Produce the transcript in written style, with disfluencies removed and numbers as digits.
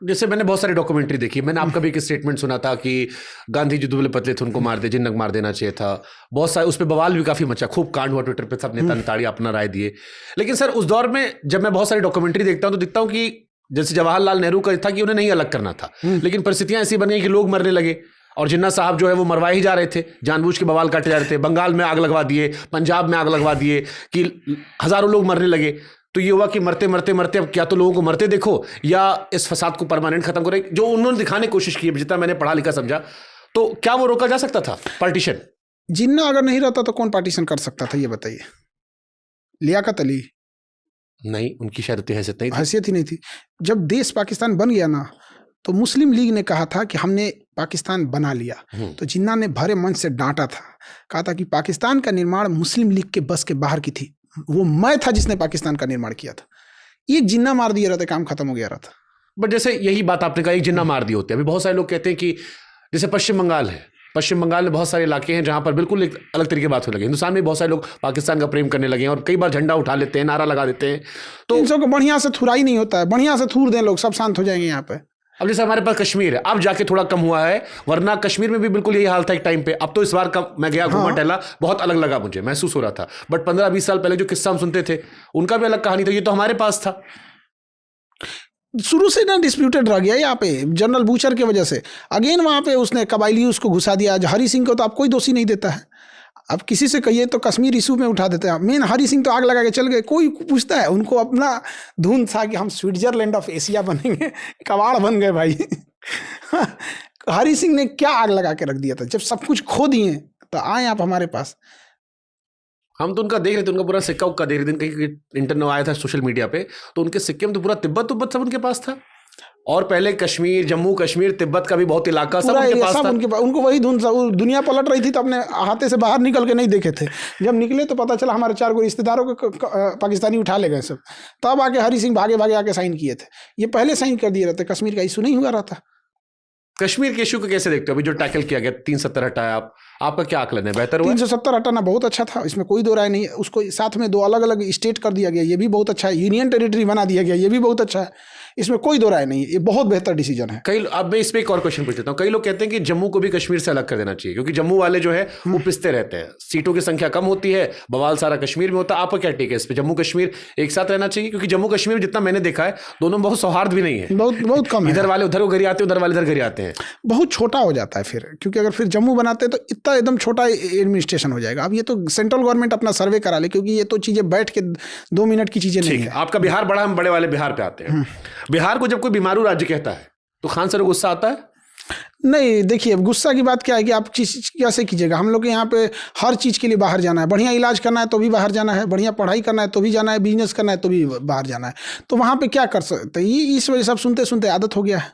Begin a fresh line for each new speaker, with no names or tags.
जैसे मैंने बहुत सारी डॉक्यूमेंट्री देखी, मैंने आपका भी एक स्टेटमेंट सुना था कि गांधी जी दुबले पतले थे, उनको मार दे, जिन्नक मार देना चाहिए था। बहुत सारे उस पर बवाल भी काफी मचा, खूब कांड हुआ ट्विटर पे, सब नेता नेताड़ी अपना राय दिए। लेकिन सर उस दौर में जब मैं बहुत सारी डॉक्यूमेंट्री देखता हूँ तो दिखता हूँ कि जैसे जवाहरलाल नेहरू का था कि उन्हें नहीं अलग करना था, लेकिन परिस्थितियां ऐसी बन गई कि लोग मरने लगे और जिन्ना साहब जो है वो मरवाए ही जा रहे थे, जानबूझ के बवाल काटे जा रहे थे। बंगाल में आग लगवा दिए, पंजाब में आग लगवा दिए कि हजारों लोग मरने लगे। तो ये हुआ कि मरते मरते मरते अब क्या तो लोगों को मरते देखो या इस फसाद को परमानेंट खत्म करो, जो उन्होंने दिखाने की कोशिश की, जितना मैंने पढ़ा लिखा समझा। तो क्या वो रोका जा सकता था पार्टीशन?
जिन्ना अगर नहीं रहता तो कौन पार्टीशन कर सकता था, ये बताइए? लियाकत अली?
नहीं, उनकी शायद उतनी हैसियत नहीं थी।
हैसियत ही नहीं थी। जब देश पाकिस्तान बन गया ना, तो मुस्लिम लीग ने कहा था कि हमने पाकिस्तान बना लिया, तो जिन्ना ने भरे मन से डांटा था, कहा था कि पाकिस्तान का निर्माण मुस्लिम लीग के बस के बाहर की थी, वो मैं था जिसने पाकिस्तान का निर्माण किया था। एक जिन्ना मार दिया रहता, काम खत्म हो गया रहता।
बट जैसे यही बात आपने कहा, एक जिन्ना मार दिए होते, अभी बहुत सारे लोग कहते हैं कि जैसे पश्चिम बंगाल है, पश्चिम बंगाल में बहुत सारे इलाके हैं जहां पर बिल्कुल एक अलग तरीके की बात होने लगी। हिंदुस्तान में बहुत सारे लोग पाकिस्तान का प्रेम करने लगे हैं और कई बार झंडा उठा लेते हैं, नारा लगा देते हैं। तो
इन सबको बढ़िया से थुराई नहीं होता है, बढ़िया से थूर दें लोग, सब शांत हो जाएंगे यहाँ पे।
अब जैसे हमारे पास कश्मीर है, अब जाके थोड़ा कम हुआ है, वरना कश्मीर में भी बिल्कुल यही हाल था एक टाइम पे। अब तो इस बार का मैं गया, घूमा टहला, बहुत अलग लगा, मुझे महसूस हो रहा था। बट 15-20 साल पहले जो किस्सा हम सुनते थे उनका भी अलग कहानी था, ये तो हमारे पास था।
शुरू से ना डिस्प्यूटेड रह गया यहाँ पे जनरल बूचर की वजह से। अगेन वहाँ पे उसने कबायली उसको घुसा दिया। हरी सिंह को तो आप कोई दोषी नहीं देता है, अब किसी से कहिए तो कश्मीर इशू में उठा देते हैं। मेन हरी सिंह तो आग लगा के चल गए, कोई पूछता है? उनको अपना धुन था कि हम स्विट्जरलैंड ऑफ एशिया बनेंगे, कबाड़ बन गए भाई। हरी सिंह ने क्या आग लगा के रख दिया था? जब सब कुछ खो दिए तो आए आप हमारे पास।
हम तो उनका देख रहे थे, उनका पूरा सिक्का उक्का देख रहे थे, कहीं इंटरनेट आया था सोशल मीडिया पे, तो उनके सिक्के में तो पूरा तिब्बत सब उनके पास था। और पहले कश्मीर, जम्मू कश्मीर, तिब्बत का भी बहुत इलाका सब उनके पास था।
उनको वही धुन, दुनिया पलट रही थी तो अपने हाथे से बाहर निकल के नहीं देखे थे। जब निकले तो पता चला हमारे 4 रिश्तेदारों को पाकिस्तानी उठा ले गए सब। तब आके हरी सिंह भागे भागे आके साइन किए थे। ये पहले साइन कर दिए रहते, कश्मीर का इशू नहीं हुआ रहता।
कश्मीर के इशू को कैसे देखते हो? अभी जो टैकल किया गया 370 हटाया, आपका क्या आकलन है? बेहतर हुआ?
370 हटाना बहुत अच्छा था, इसमें कोई दो राय नहीं है। उसको साथ में 2 अलग अलग स्टेट कर दिया गया, ये भी बहुत अच्छा है। यूनियन टेरिटरी बना दिया गया, ये भी बहुत अच्छा है। इसमें कोई दो राय नहीं है, ये बहुत बेहतर डिसीजन है।
अब मैं इस पर एक और क्वेश्चन पूछ लेता हूँ। कई लोग कहते हैं कि जम्मू को भी कश्मीर से अलग कर देना चाहिए, क्योंकि जम्मू वाले जो है वो पिसते रहते हैं, सीटों की संख्या कम होती है, बवाल सारा कश्मीर में होता है। आपका क्या टेक है इस पर? जम्मू कश्मीर एक साथ रहना चाहिए? क्योंकि जम्मू कश्मीर में जितना मैंने देखा है, दोनों बहुत सौहार्द भी नहीं है,
बहुत कम है।
इधर वाले उधर को घर आते हैं, उधर वाले इधर घर आते हैं,
बहुत छोटा हो जाता है फिर। क्योंकि अगर फिर जम्मू बनाते तो इतना एकदम छोटा एडमिनिस्ट्रेशन हो जाएगा। अब ये तो सेंट्रल गवर्नमेंट अपना सर्वे करा ले, क्योंकि ये तो चीजें बैठ के 2 मिनट की चीजें नहीं है।
आपका बिहार बड़ा, हम बड़े वाले बिहार पे आते हैं। बिहार को जब कोई बीमारू राज्य कहता है तो खान सर को गुस्सा आता है?
नहीं, देखिए गुस्सा की बात क्या है कि आप चीज कैसे कीजिएगा। हम लोग के यहाँ पे हर चीज के लिए बाहर जाना है, बढ़िया इलाज करना है तो भी बाहर जाना है, बढ़िया पढ़ाई करना है तो भी जाना है, बिजनेस करना है तो भी बाहर जाना है। तो वहाँ पे क्या कर सकते हैं? ये इस वजह से अब सुनते सुनते आदत हो गया है।